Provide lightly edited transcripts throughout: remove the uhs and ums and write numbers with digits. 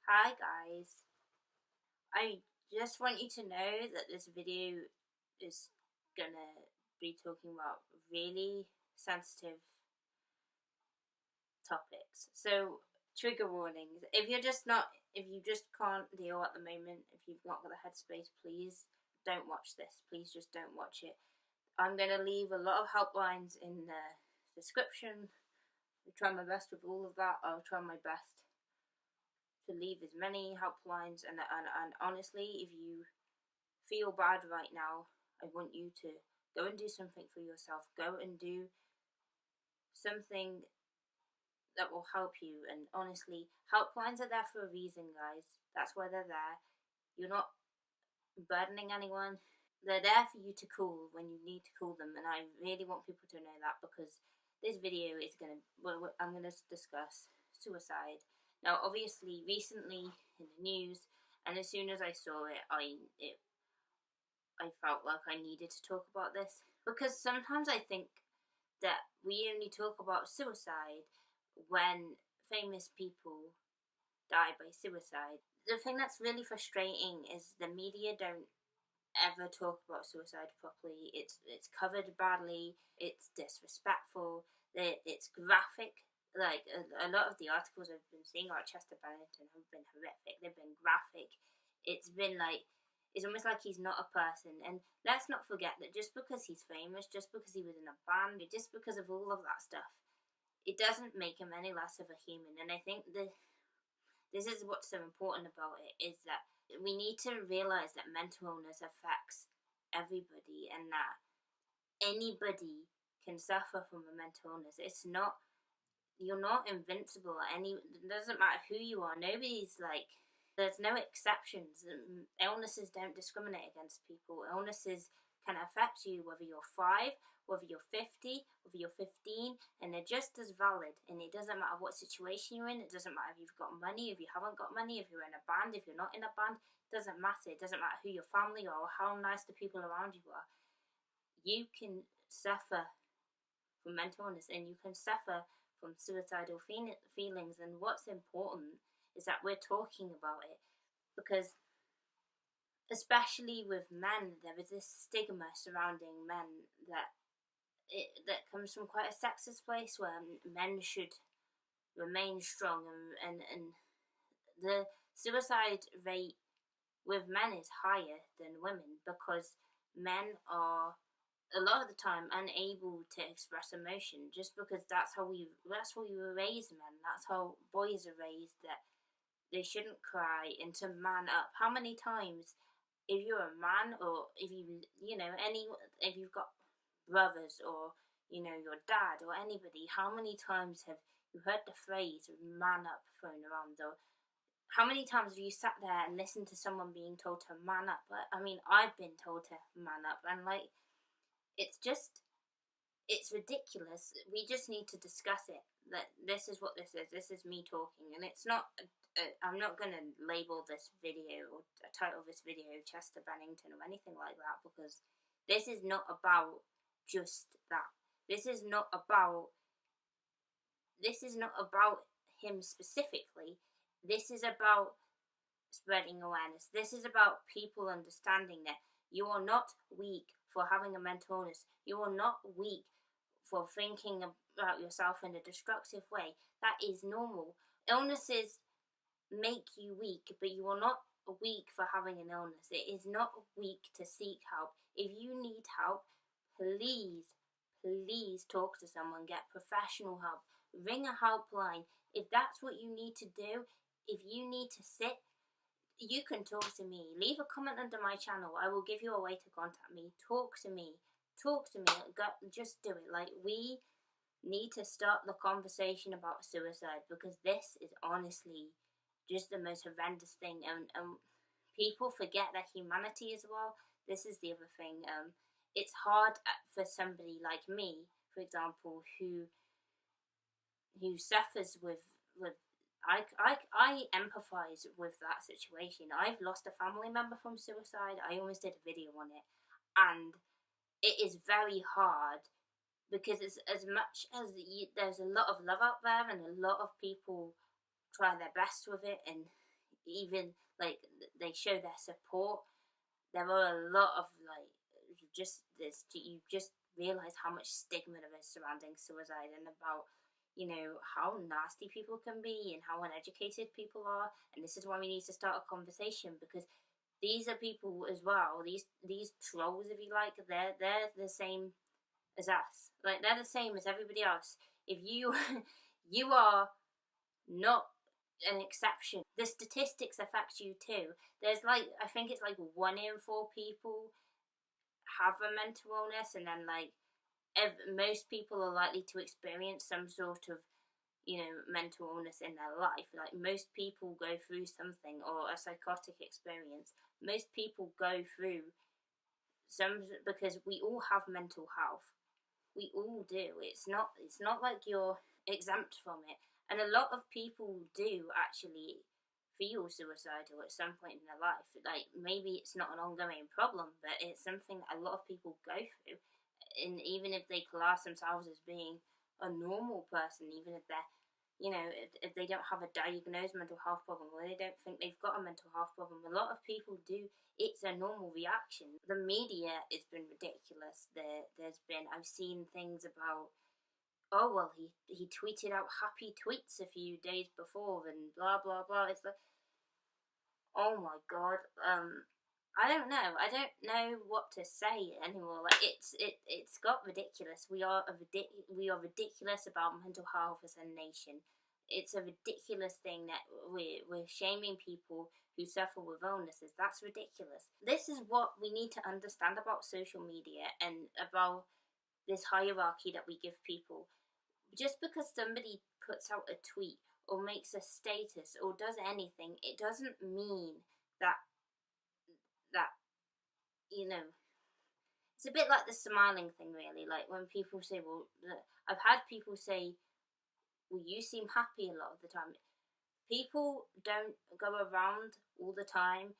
Hi guys, I just want you to know that this video is gonna be talking about really sensitive topics. So trigger warnings. If you just can't deal at the moment, if you've not got the headspace, please don't watch this. Please just don't watch it. I'm gonna leave a lot of helplines in the description. I'll try my best with all of that. I'll try my best to leave as many helplines and honestly, if you feel bad right now, I want you to go and do something for yourself. Go and do something that will help you. And honestly, helplines are there for a reason, guys. That's why they're there. You're not burdening anyone. They're there for you to call when you need to call them, and I really want people to know that, because this video is I'm gonna discuss suicide. Now, obviously, recently in the news, and as soon as I saw it, I felt like I needed to talk about this, because sometimes I think that we only talk about suicide when famous people die by suicide. The thing that's really frustrating is the media don't ever talk about suicide properly. It's covered badly. It's disrespectful. It's graphic. Like a lot of the articles I've been seeing about Chester Bennington have been horrific. They've been graphic. It's been like, it's almost like he's not a person. And let's not forget that just because he's famous, just because he was in a band, just because of all of that stuff, it doesn't make him any less of a human. And I think this is what's so important about it, is that we need to realise that mental illness affects everybody, and that anybody can suffer from a mental illness. It's not, you're not invincible. It doesn't matter who you are. Nobody's like, there's no exceptions. Illnesses don't discriminate against people. Illnesses can affect you whether you're 5, whether you're 50, whether you're 15, and they're just as valid. And it doesn't matter what situation you're in. It doesn't matter if you've got money, if you haven't got money, if you're in a band, if you're not in a band. It doesn't matter. It doesn't matter who your family are or how nice the people around you are. You can suffer from mental illness, and you can suffer from suicidal feelings. And what's important is that we're talking about it, because especially with men, there is this stigma surrounding men that comes from quite a sexist place, where men should remain strong, and the suicide rate with men is higher than women, because men are a lot of the time unable to express emotion, just because that's how we were raised. Men, that's how boys are raised, that they shouldn't cry and to man up. How many times, if you're a man, or if if you've got brothers, or your dad or anybody, how many times have you heard the phrase "man up" thrown around? Or how many times have you sat there and listened to someone being told to man up? I mean, I've been told to man up, and like, it's ridiculous. We just need to discuss it. That this is what this is. This is me talking, and it's not. I'm not going to label this video or title this video Chester Bennington or anything like that, because this is not about just that. This is not about him specifically. This is about spreading awareness. This is about people understanding that you are not weak for having a mental illness. You are not weak for thinking about yourself in a destructive way. That is normal. Illnesses make you weak, but you are not weak for having an illness. It is not weak to seek help. If you need help, please talk to someone. Get professional help. Ring a helpline. If that's what you need to do, if you need to sit, you can talk to me. Leave a comment under my channel. I will give you a way to contact me. Talk to me. Just do it. Like, we need to start the conversation about suicide, because this is honestly just the most horrendous thing, and people forget their humanity as well. This is the other thing. It's hard for somebody like me, for example, who suffers with I empathise with that situation. I've lost a family member from suicide. I almost did a video on it, and it is very hard, because it's, as much as there's a lot of love out there, and a lot of people try their best with it, and even like they show their support. There are a lot of like you just realize how much stigma there is surrounding suicide, and about how nasty people can be and how uneducated people are. And this is why we need to start a conversation, because these are people as well. These trolls, if you like, they're the same as us. Like, they're the same as everybody else. If you you are not an exception, the statistics affect you too. There's like, I think it's like 1 in 4 people have a mental illness, and then like most people are likely to experience some sort of mental illness in their life. Like, most people go through something, or a psychotic experience. Most people go through some, because we all have mental health. We all do. It's not like you're exempt from it. And a lot of people do actually feel suicidal at some point in their life. Like, maybe it's not an ongoing problem, but it's something a lot of people go through. And even if they class themselves as being a normal person, even if they're if they don't have a diagnosed mental health problem, or they don't think they've got a mental health problem, a lot of people do. It's a normal reaction. The media has been ridiculous. I've seen things about, oh well, he tweeted out happy tweets a few days before, and blah blah blah. It's like, oh my god. I don't know. I don't know what to say anymore. Like, it's got ridiculous. We are ridiculous about mental health as a nation. It's a ridiculous thing that we're shaming people who suffer with illnesses. That's ridiculous. This is what we need to understand about social media and about this hierarchy that we give people. Just because somebody puts out a tweet or makes a status or does anything, it doesn't mean that it's a bit like the smiling thing, really. Like, when people say, well, I've had people say, well, you seem happy a lot of the time. People don't go around all the time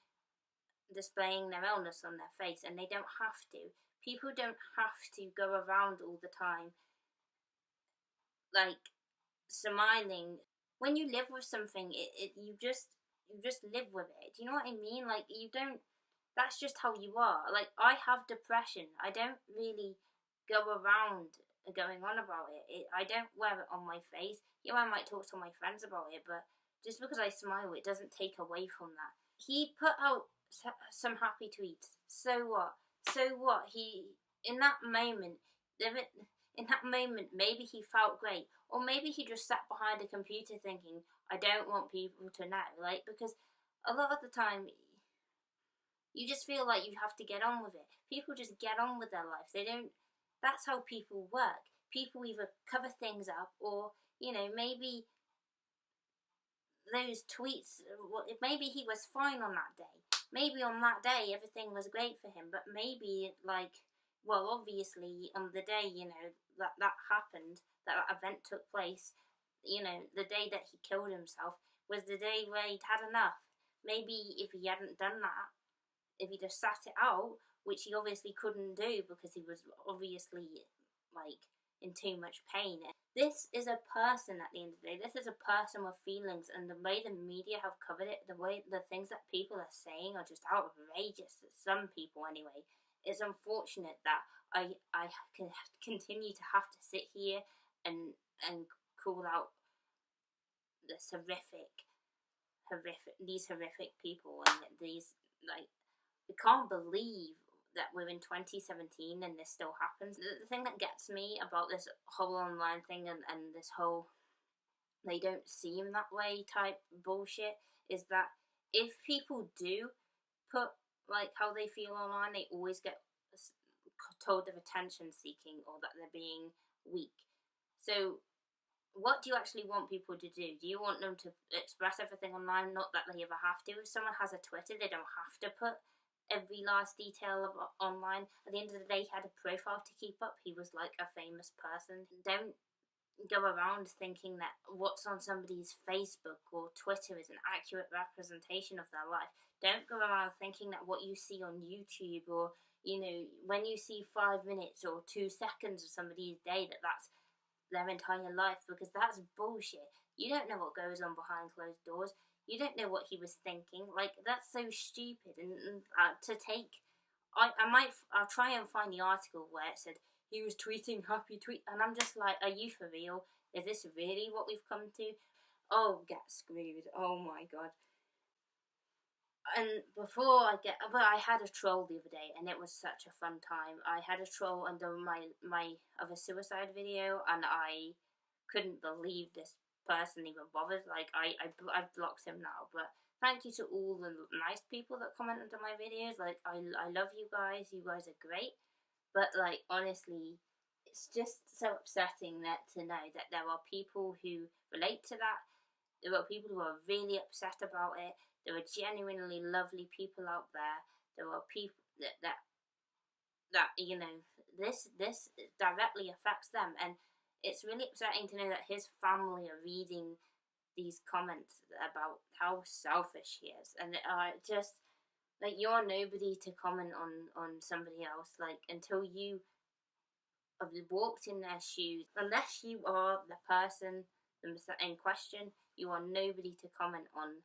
displaying their illness on their face, and they don't have to. People don't have to go around all the time like smiling. When you live with something, you just live with it. Do you know what I mean? Like, you don't. That's just how you are. Like, I have depression. I don't really go around going on about it. I don't wear it on my face. I might talk to my friends about it, but just because I smile, it doesn't take away from that. He put out some happy tweets. So what? So what? In that moment, maybe he felt great, or maybe he just sat behind a computer thinking, I don't want people to know. Like, because a lot of the time, you just feel like you have to get on with it. People just get on with their life. They don't. That's how people work. People either cover things up, or maybe those tweets. Maybe he was fine on that day. Maybe on that day everything was great for him. But maybe, like, well, obviously on the day that happened, that event took place. The day that he killed himself was the day where he'd had enough. Maybe if he hadn't done that, if he just sat it out, which he obviously couldn't do because he was obviously like in too much pain. This is a person at the end of the day. This is a person with feelings, and the way the media have covered it, the things that people are saying are just outrageous. Some people, anyway. It's unfortunate that I can continue to have to sit here and call out these horrific people, and these, like, I can't believe that we're in 2017 and this still happens. The thing that gets me about this whole online thing and this whole they don't seem that way type bullshit is that if people do put like how they feel online, they always get told they're attention seeking or that they're being weak. So what do you actually want people to do? Do you want them to express everything online? Not that they ever have to. If someone has a Twitter, they don't have to put every last detail of online. At the end of the day, he had a profile to keep up. He was like a famous person. Don't go around thinking that what's on somebody's Facebook or Twitter is an accurate representation of their life. Don't go around thinking that what you see on YouTube or when you see 5 minutes or 2 seconds of somebody's day, that's their entire life, because that's bullshit. You don't know what goes on behind closed doors. You don't know what he was thinking. Like, that's so stupid. And to take, I'll try and find the article where it said he was tweeting happy tweet, and I'm just like, are you for real? Is this really what we've come to? Oh, get screwed. Oh my god. And but I had a troll the other day, and it was such a fun time. I had a troll under my other suicide video, and I couldn't believe this person even bothered. Like, I've blocked him now, but thank you to all the nice people that comment under my videos. Like, I love you guys. You guys are great. But, like, honestly, it's just so upsetting that to know that there are people who relate to that. There are people who are really upset about it. There are genuinely lovely people out there. There are people that you know, this directly affects them, and it's really upsetting to know that his family are reading these comments about how selfish he is, and just like, you're nobody to comment on somebody else, like, until you have walked in their shoes. Unless you are the person in question, you are nobody to comment on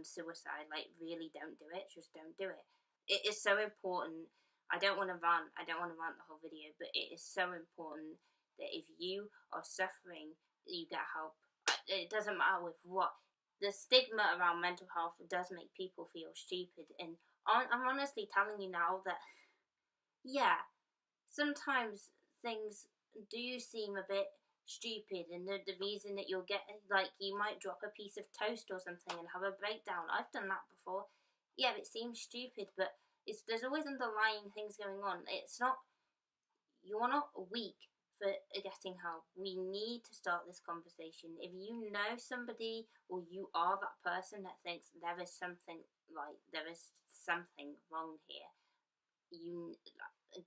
suicide. Like, really, don't do it. Just don't do it. It is so important. I don't want to rant the whole video, but it is so important that if you are suffering, you get help. It doesn't matter with what. The stigma around mental health does make people feel stupid, and I'm honestly telling you now that, yeah, sometimes things do seem a bit stupid, and the reason that you'll get, like, you might drop a piece of toast or something and have a breakdown. I've done that before. Yeah, it seems stupid, but there's always underlying things going on. It's not, you're not weak for getting help. We need to start this conversation. If you know somebody, or you are that person that thinks there is something wrong here, you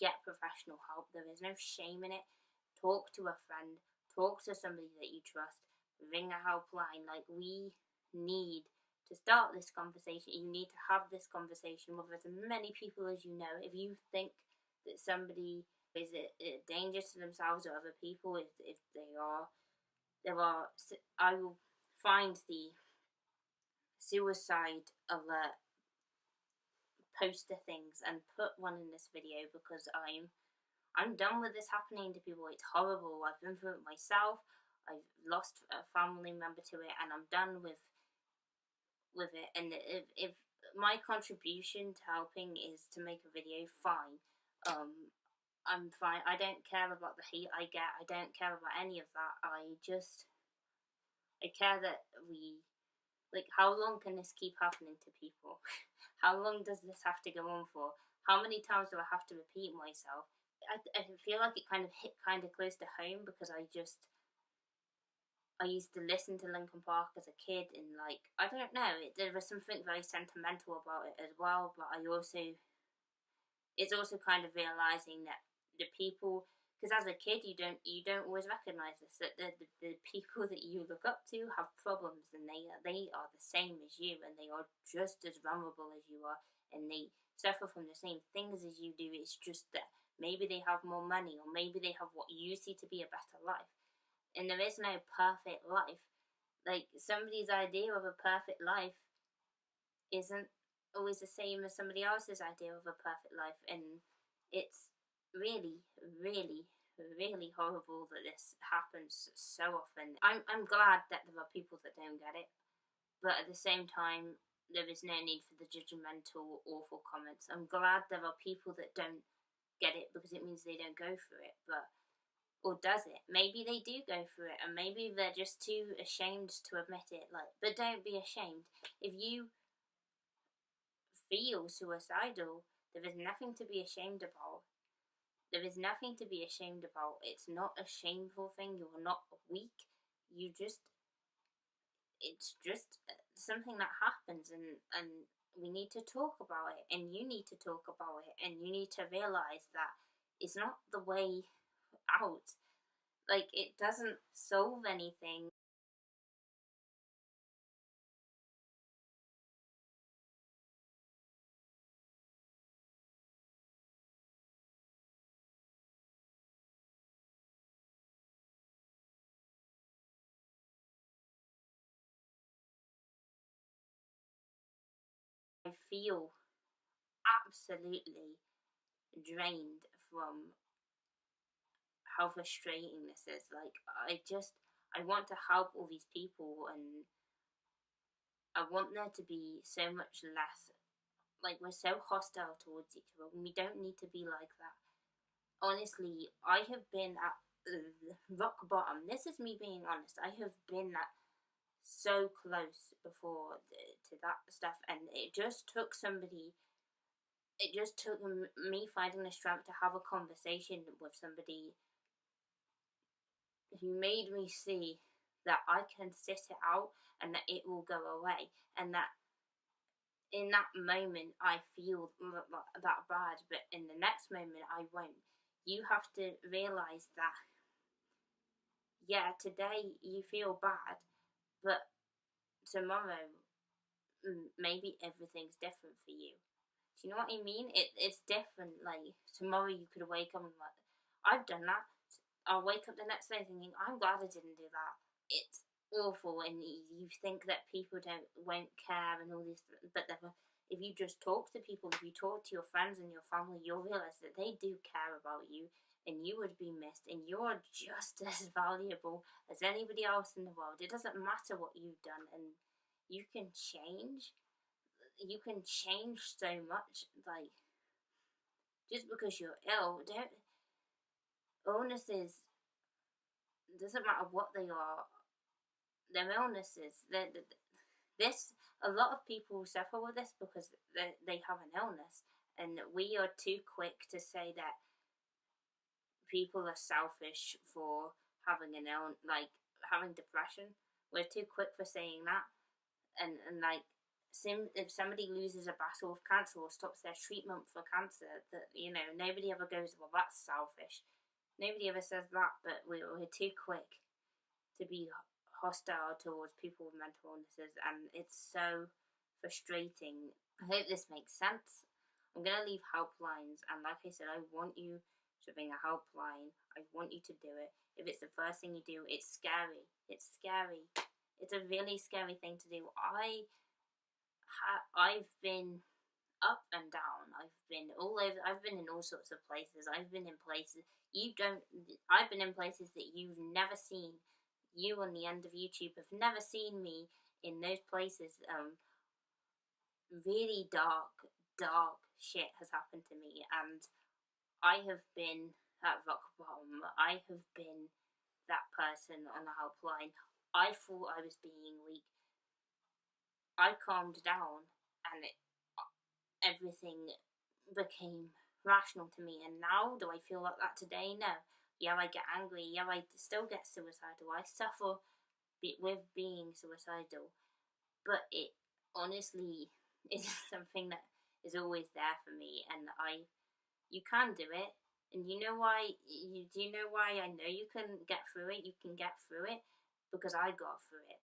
get professional help. There is no shame in it. Talk to a friend, talk to somebody that you trust, ring a helpline. Like, we need to start this conversation. You need to have this conversation with as many people as you know. If you think that somebody is a danger to themselves or other people, if they are, I will find the suicide alert poster things and put one in this video, because I'm done with this happening to people. It's horrible. I've been through it myself. I've lost a family member to it, and I'm done with it. And if my contribution to helping is to make a video, fine. I'm fine. I don't care about the hate I get. I don't care about any of that. I care that how long can this keep happening to people? How long does this have to go on for? How many times do I have to repeat myself? I feel like it kind of hit kind of close to home, because I used to listen to Linkin Park as a kid, and, like, I don't know, there was something very sentimental about it as well. But it's also kind of realizing that the people, because as a kid you don't always recognize this, that the people that you look up to have problems, and they are the same as you, and they are just as vulnerable as you are, and they suffer from the same things as you do. It's just that maybe they have more money, or maybe they have what you see to be a better life, and there is no perfect life. Like, somebody's idea of a perfect life isn't always the same as somebody else's idea of a perfect life, and it's really, really, really horrible that this happens so often. I'm glad that there are people that don't get it, but at the same time, there is no need for the judgmental, awful comments. I'm glad there are people that don't get it, because it means they don't go through it. Or does it? Maybe they do go through it, and maybe they're just too ashamed to admit it. Like, but don't be ashamed. If you feel suicidal, there is nothing to be ashamed about. There is nothing to be ashamed about. It's not a shameful thing. You're not weak. It's just something that happens, and we need to talk about it, and you need to talk about it, and you need to realize that it's not the way out. Like, it doesn't solve anything. I feel absolutely drained from how frustrating this is. Like, I want to help all these people, and I want there to be so much less. Like, we're so hostile towards each other, and we don't need to be like that. Honestly, I have been at rock bottom. This is me being honest. I have been at so close before to that stuff, and it just took somebody. It just took me finding the strength to have a conversation with somebody who made me see that I can sit it out and that it will go away, and that in that moment I feel that bad, but in the next moment I won't. You have to realize that, yeah, today you feel bad, but tomorrow maybe everything's different for you. Do you know what I mean? It's different. Like, tomorrow you could wake up and like, I've done that. I'll wake up the next day thinking, I'm glad I didn't do that. It's awful, and you think that people won't care and all this, but if you just talk to people, if you talk to your friends and your family, you'll realize that they do care about you, and you would be missed, and you're just as valuable as anybody else in the world. It doesn't matter what you've done, and you can change. You can change so much. Like, just because you're ill, don't illnesses, doesn't matter what they are, they're illnesses. This, a lot of people suffer with this because they have an illness, and we are too quick to say that people are selfish for having an like having depression. We're too quick for saying that, and like, if somebody loses a battle with cancer or stops their treatment for cancer, that, you know, nobody ever goes, well, that's selfish. Nobody ever says that, but we're too quick to be hostile towards people with mental illnesses, and it's so frustrating. I hope this makes sense. I'm going to leave helplines, and like I said, I want you to bring a helpline. I want you to do it. If it's the first thing you do, it's scary. It's scary. It's a really scary thing to do. I've been up and down. I've been all over. I've been in all sorts of places. I've been in places I've been in places that you've never seen. You on the end of YouTube have never seen me in those places. Really dark shit has happened to me, and I have been at rock bottom. I have been that person on the helpline. I thought I was being weak. I calmed down, and everything became rational to me. And now, do I feel like that today? No. Yeah, I get angry. Yeah, I still get suicidal. I suffer with being suicidal. But it honestly is something that is always there for me. And you can do it. And you know why? Do you know why I know you can get through it? You can get through it because I got through it.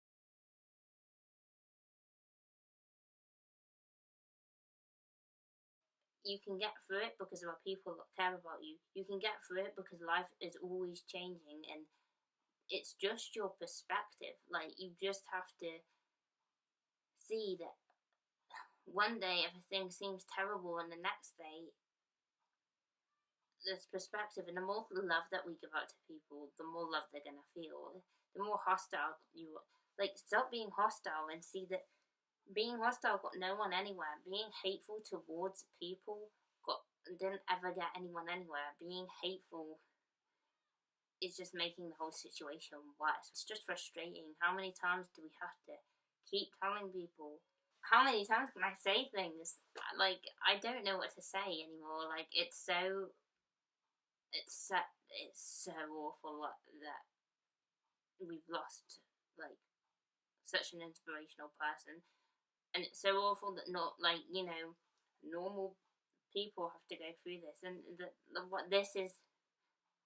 You can get through it because there are people that care about you. You can get through it because life is always changing, and it's just your perspective. Like, you just have to see that one day everything seems terrible, and the next day there's perspective. And the more love that we give out to people, the more love they're gonna feel. The more hostile you like, stop being hostile and see that being hostile got no one anywhere. Being hateful towards people didn't ever get anyone anywhere. Being hateful is just making the whole situation worse. It's just frustrating. How many times do we have to keep telling people? How many times can I say things? Like, I don't know what to say anymore. Like, it's so awful that we've lost, like, such an inspirational person. And it's so awful that not, like, you know, normal people have to go through this. And what this is,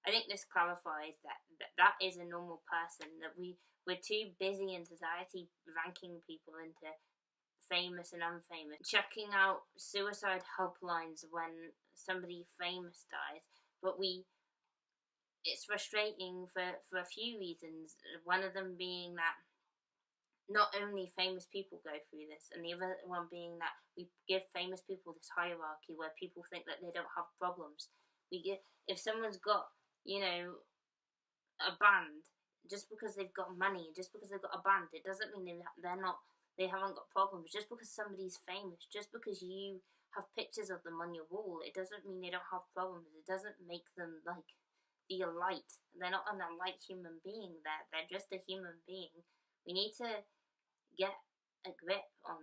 I think this clarifies that is a normal person. That we're too busy in society ranking people into famous and unfamous, checking out suicide helplines when somebody famous dies. But it's frustrating for a few reasons. One of them being that not only famous people go through this, and the other one being that we give famous people this hierarchy where people think that they don't have problems. We give, if someone's got, you know, a band, just because they've got money, just because they've got a band, it doesn't mean they haven't got problems. Just because somebody's famous, just because you have pictures of them on your wall, it doesn't mean they don't have problems. It doesn't make them like be a light. They're not an light human being. They're just a human being. We need to get a grip on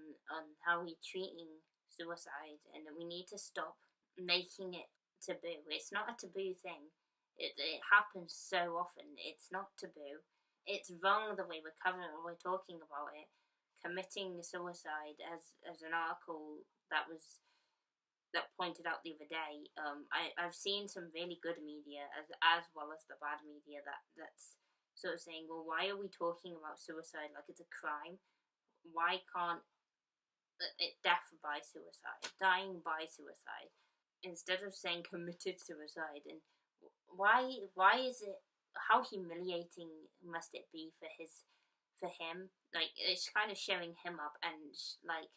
how we're treating suicide, and we need to stop making it taboo. It's not a taboo thing. It happens so often. It's not taboo. It's wrong the way we're talking about it. Committing suicide, as an article that pointed out the other day. I've seen some really good media as well as the bad media that's sort of saying, well, why are we talking about suicide like it's a crime? Why can't it death by suicide, dying by suicide, instead of saying committed suicide? And why is it, how humiliating must it be for him? Like, it's kind of showing him up, and like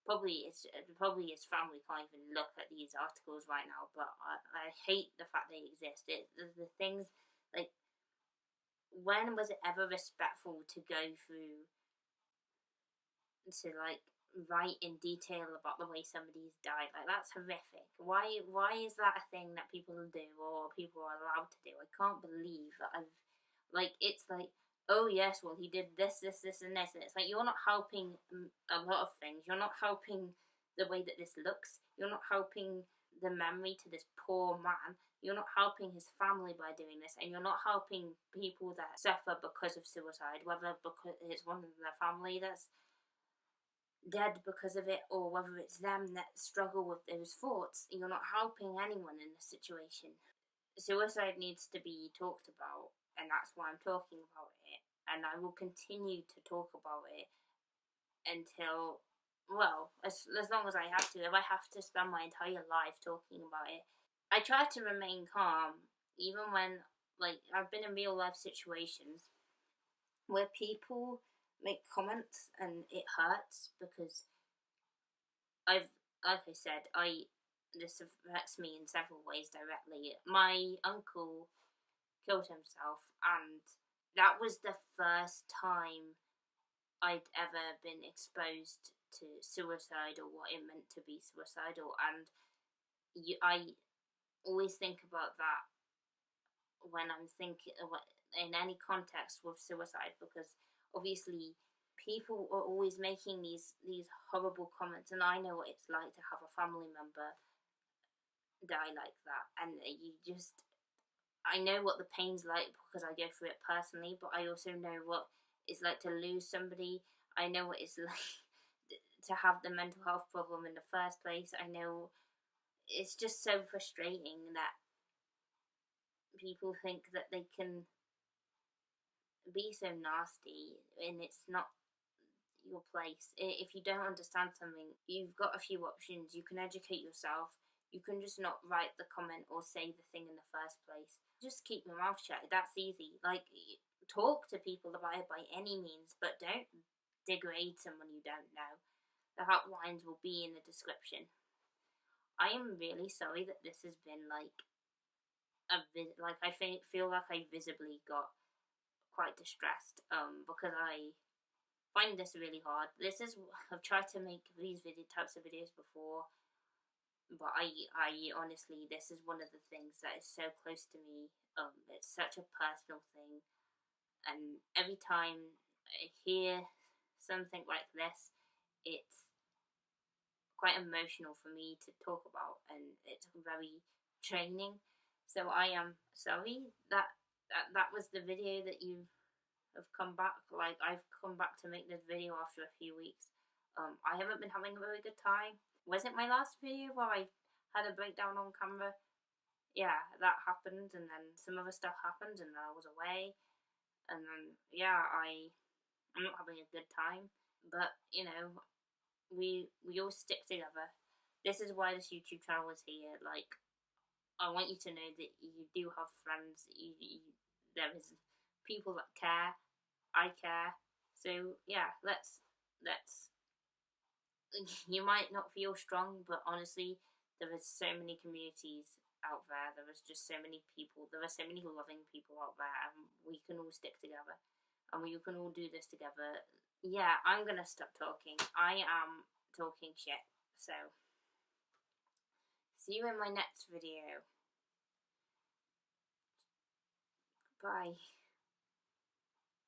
probably his family can't even look at these articles right now. But I hate the fact they exist. The things like, when was it ever respectful to go through to like write in detail about the way somebody's died? Like, that's horrific. Why is that a thing that people do or people are allowed to do? I can't believe that it's like, oh yes, well, he did this, and this, and it's like, you're not helping a lot of things. You're not helping the way that this looks. You're not helping the memory to this poor man. You're not helping his family by doing this, and you're not helping people that suffer because of suicide, whether because it's one of their family that's dead because of it, or whether it's them that struggle with those thoughts. You're not helping anyone in this situation. Suicide needs to be talked about, and that's why I'm talking about it. And I will continue to talk about it until, well, as long as I have to. If I have to spend my entire life talking about it, I try to remain calm, even when, like, I've been in real life situations where people make comments and it hurts, because like I said, this affects me in several ways directly. My uncle killed himself, and that was the first time I'd ever been exposed to suicide, or what it meant to be suicidal. And I always think about that when I'm thinking in any context with suicide, because obviously people are always making these horrible comments, and I know what it's like to have a family member die like that. And I know what the pain's like because I go through it personally, but I also know what it's like to lose somebody. I know what it's like to have the mental health problem in the first place. I know it's just so frustrating that people think that they can be so nasty, and it's not your place. If you don't understand something, you've got a few options. You can educate yourself. You can just not write the comment or say the thing in the first place. Just keep your mouth shut. That's easy. Like, talk to people about it by any means, but don't degrade someone you don't know. The hotlines will be in the description. I am really sorry that this has been like I feel like I visibly got quite distressed because I find this really hard. I've tried to make these types of videos before, but I honestly, this is one of the things that is so close to me. It's such a personal thing, and every time I hear something like this, it's quite emotional for me to talk about, and it's very draining. So I am sorry that was the video that you have come back. Like, I've come back to make this video after a few weeks. I haven't been having a very good time. Was it my last video where I had a breakdown on camera? Yeah, that happened, and then some other stuff happened, and then I was away, and then yeah, I'm not having a good time. But you know, we all stick together. This is why this YouTube channel is here. Like, I want you to know that you do have friends. There is people that care. I care. So yeah, let's you might not feel strong, but honestly, there is so many communities out there. There is just so many people. There are so many loving people out there, and we can all stick together, and we can all do this together. Yeah, I'm gonna stop talking. I am talking shit. So, see you in my next video. Bye.